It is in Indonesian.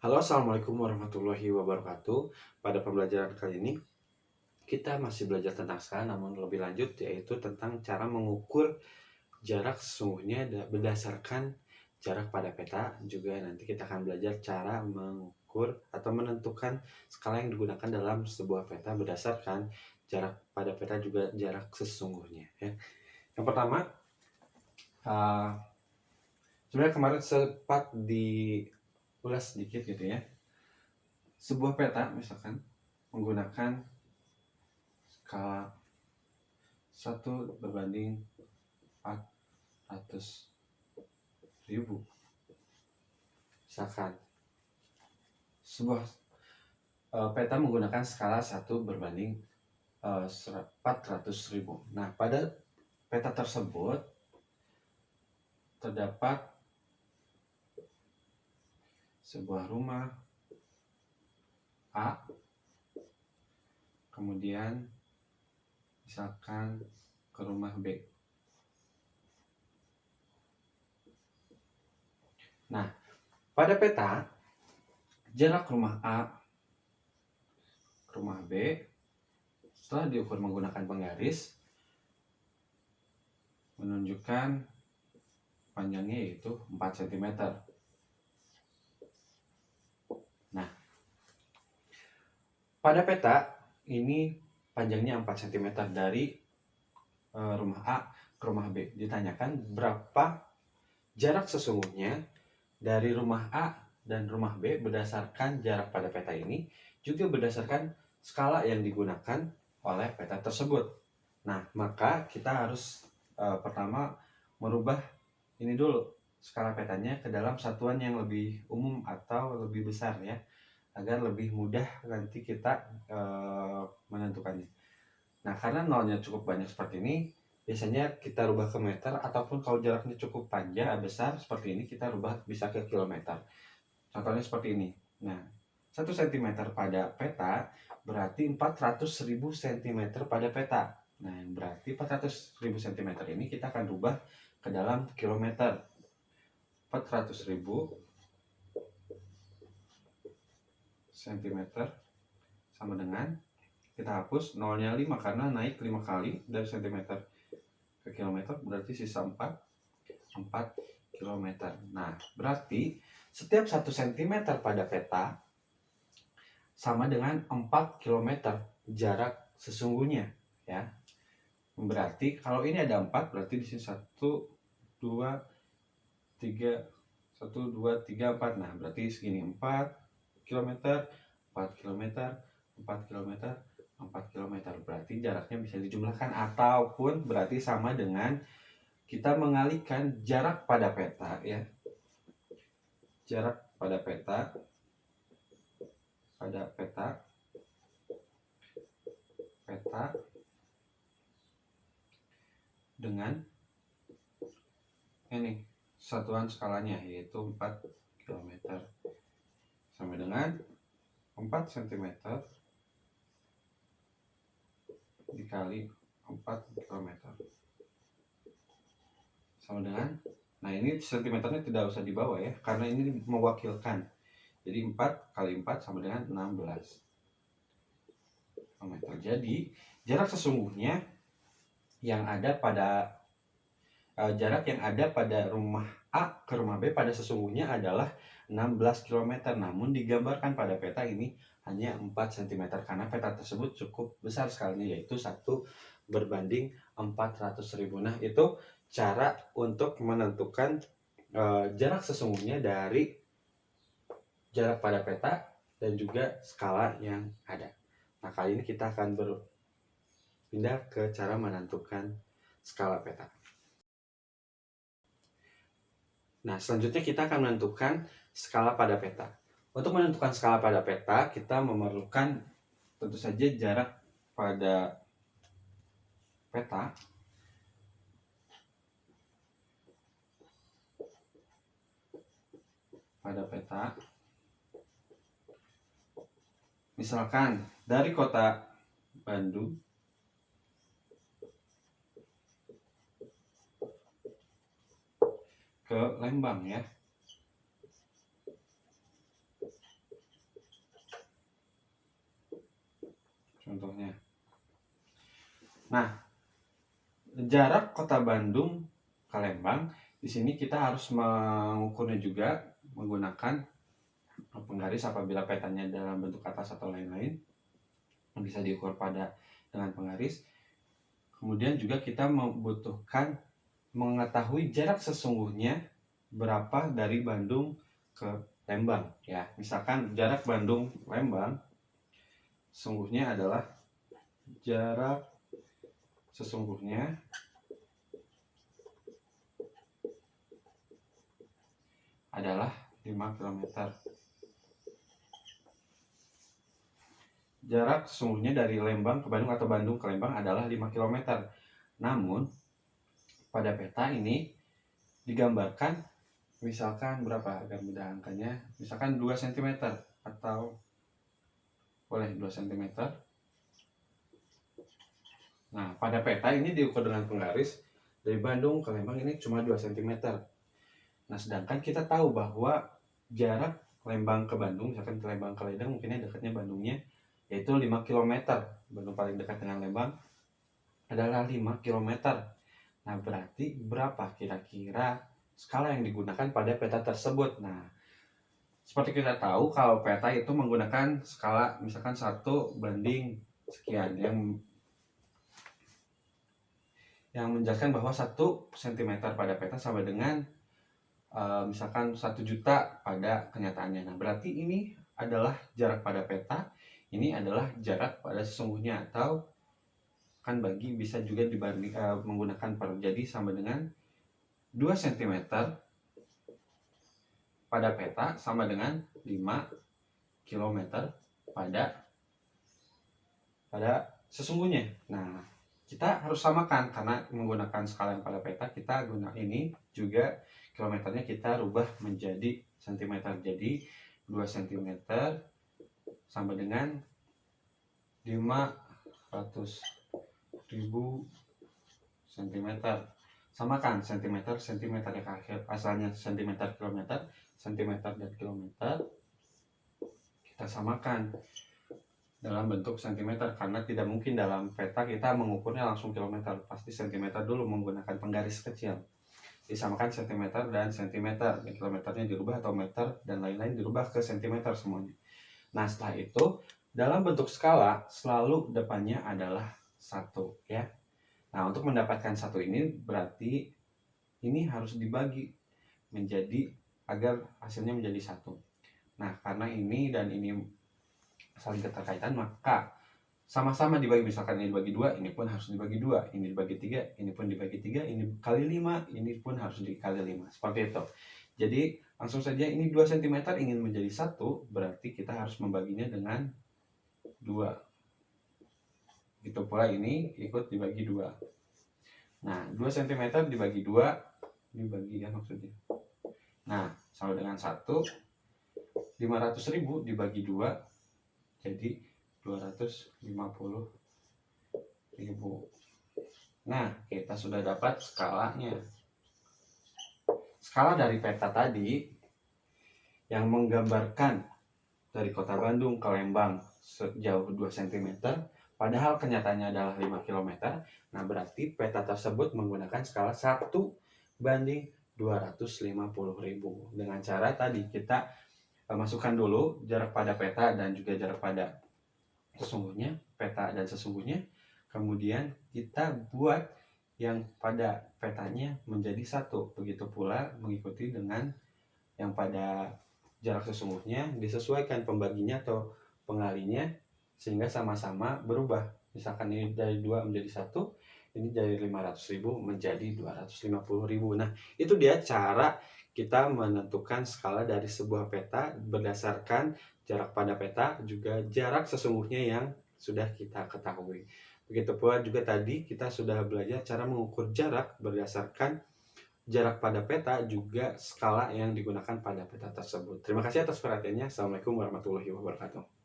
Halo, assalamualaikum warahmatullahi wabarakatuh. Pada pembelajaran kali ini, kita masih belajar tentang skala, namun lebih lanjut yaitu tentang cara mengukur jarak sesungguhnya berdasarkan jarak pada peta. Juga nanti kita akan belajar cara mengukur atau menentukan skala yang digunakan dalam sebuah peta berdasarkan jarak pada peta juga jarak sesungguhnya. Yang pertama, uh, sebenarnya kemarin sempat diulas sedikit gitu ya. Sebuah peta misalkan menggunakan skala 1/400.000. Misalkan sebuah peta menggunakan skala 1/400.000. Nah, pada peta tersebut terdapat sebuah rumah A, kemudian misalkan ke rumah B. Nah, pada peta jarak rumah A ke rumah B setelah diukur menggunakan penggaris menunjukkan panjangnya yaitu 4 cm. Nah, pada peta ini panjangnya 4 cm dari rumah A ke rumah B. Ditanyakan berapa jarak sesungguhnya dari rumah A dan rumah B berdasarkan jarak pada peta ini, juga berdasarkan skala yang digunakan oleh peta tersebut. Nah, maka kita harus pertama merubah ini dulu skala petanya ke dalam satuan yang lebih umum atau lebih besar ya, agar lebih mudah nanti kita menentukannya. Nah, karena nolnya cukup banyak seperti ini, biasanya kita rubah ke meter, ataupun kalau jaraknya cukup panjang besar seperti ini, kita rubah bisa ke kilometer. Contohnya seperti ini. Nah, 1 cm pada peta berarti 400.000 cm pada peta. Nah, berarti 400.000 cm ini kita akan rubah ke dalam kilometer. 400.000 cm sama dengan, kita hapus nolnya 5 karena naik 5 kali dari cm ke kilometer, berarti sisa 4 km. Nah, berarti setiap 1 cm pada peta sama dengan 4 km jarak sesungguhnya ya. Berarti kalau ini ada 4, berarti di sini 1 2 3 1 2 3 4. Nah, berarti segini 4 km, 4 km, 4 km, 4 km. Berarti jaraknya bisa dijumlahkan, ataupun berarti sama dengan kita mengalihkan jarak pada peta ya. Jarak pada peta dengan ini satuan skalanya yaitu 4 km sama dengan 4 cm dikali 4 km sama dengan, nah ini cm-nya tidak usah dibawa ya, karena ini mewakilkan. Jadi 4 kali 4 sama dengan 16 km. Jadi jarak sesungguhnya yang ada pada jarak yang ada pada rumah A ke rumah B pada sesungguhnya adalah 16 km. Namun digambarkan pada peta ini hanya 4 cm karena peta tersebut cukup besar skalanya, yaitu 1/400.000. Nah, itu cara untuk menentukan jarak sesungguhnya dari jarak pada peta dan juga skala yang ada. Nah, kali ini kita akan berpindah ke cara menentukan skala peta. Nah, selanjutnya kita akan menentukan skala pada peta. Untuk menentukan skala pada peta, kita memerlukan tentu saja jarak pada peta misalkan dari kota Bandung ke Lembang ya. contohnya. Nah, jarak kota Bandung ke Lembang, di sini kita harus mengukurnya juga menggunakan penggaris apabila petanya dalam bentuk atas atau lain-lain, bisa diukur dengan penggaris. Kemudian juga kita membutuhkan mengetahui jarak sesungguhnya berapa dari Bandung ke Lembang ya. Misalkan jarak Bandung Lembang sesungguhnya adalah jarak sesungguhnya adalah 5 km. Jarak sesungguhnya dari Lembang ke Bandung atau Bandung ke Lembang adalah 5 km. Namun pada peta ini digambarkan misalkan berapa agar mudah angkanya, misalkan 2 cm atau boleh 2 cm. Nah, pada peta ini diukur dengan penggaris dari Bandung ke Lembang ini cuma 2 cm. Nah, sedangkan kita tahu bahwa jarak Lembang ke Bandung, misalkan ke Lembang ke Ledeng, mungkinnya dekatnya Bandungnya yaitu 5 km. Bandung paling dekat dengan Lembang adalah 5 km. Nah, berarti berapa kira-kira skala yang digunakan pada peta tersebut? Nah, seperti kita tahu kalau peta itu menggunakan skala misalkan 1 banding sekian yang menjelaskan bahwa 1 cm pada peta sama dengan misalkan 1 juta pada kenyataannya. Nah, berarti ini adalah jarak pada peta, ini adalah jarak pada sesungguhnya, atau kan bagi bisa juga dibanding menggunakan per, jadi sama dengan 2 cm pada peta sama dengan 5 km pada sesungguhnya. Nah, kita harus samakan karena menggunakan skala yang pada peta, kita guna ini juga kilometernya kita rubah menjadi cm. Jadi 2 cm sama dengan 500.000 cm. Samakan cm ya, asalnya cm kilometer, cm dan kilometer kita samakan dalam bentuk cm, karena tidak mungkin dalam peta kita mengukurnya langsung kilometer, pasti cm dulu menggunakan penggaris kecil. Disamakan cm dan cm, dan kilometernya dirubah atau meter dan lain-lain dirubah ke cm semuanya. Nah, setelah itu dalam bentuk skala selalu depannya adalah 1 ya. Nah, untuk mendapatkan 1 ini berarti ini harus dibagi menjadi agar hasilnya menjadi 1. Nah, karena ini dan ini saling keterkaitan, maka sama-sama dibagi. Misalkan ini dibagi 2, ini pun harus dibagi 2, ini dibagi 3, ini pun dibagi 3, ini kali 5, ini pun harus dikali 5. Seperti itu. Jadi langsung saja, ini 2 cm ingin menjadi 1, berarti kita harus membaginya dengan 2. Gitu pula ini ikut dibagi 2. Nah, 2 cm dibagi 2, dibagi ya maksudnya. Nah, sama dengan 1. 500.000 dibagi 2, jadi 250.000. Nah, kita sudah dapat skalanya. Skala dari peta tadi yang menggambarkan dari kota Bandung ke Lembang sejauh 2 cm, padahal kenyataannya adalah 5 km. Nah, berarti peta tersebut menggunakan skala 1 banding 250.000. Dengan cara tadi kita masukkan dulu jarak pada peta dan juga jarak pada sesungguhnya, peta dan sesungguhnya. Kemudian kita buat yang pada petanya menjadi 1. Begitu pula mengikuti dengan yang pada jarak sesungguhnya, disesuaikan pembaginya atau pengalinya sehingga sama-sama berubah. Misalkan ini dari 2 menjadi 1, ini dari 500.000 menjadi 250.000. Nah, itu dia cara kita menentukan skala dari sebuah peta berdasarkan jarak pada peta, juga jarak sesungguhnya yang sudah kita ketahui. Begitu pula juga tadi kita sudah belajar cara mengukur jarak berdasarkan jarak pada peta, juga skala yang digunakan pada peta tersebut. Terima kasih atas perhatiannya. Assalamualaikum warahmatullahi wabarakatuh.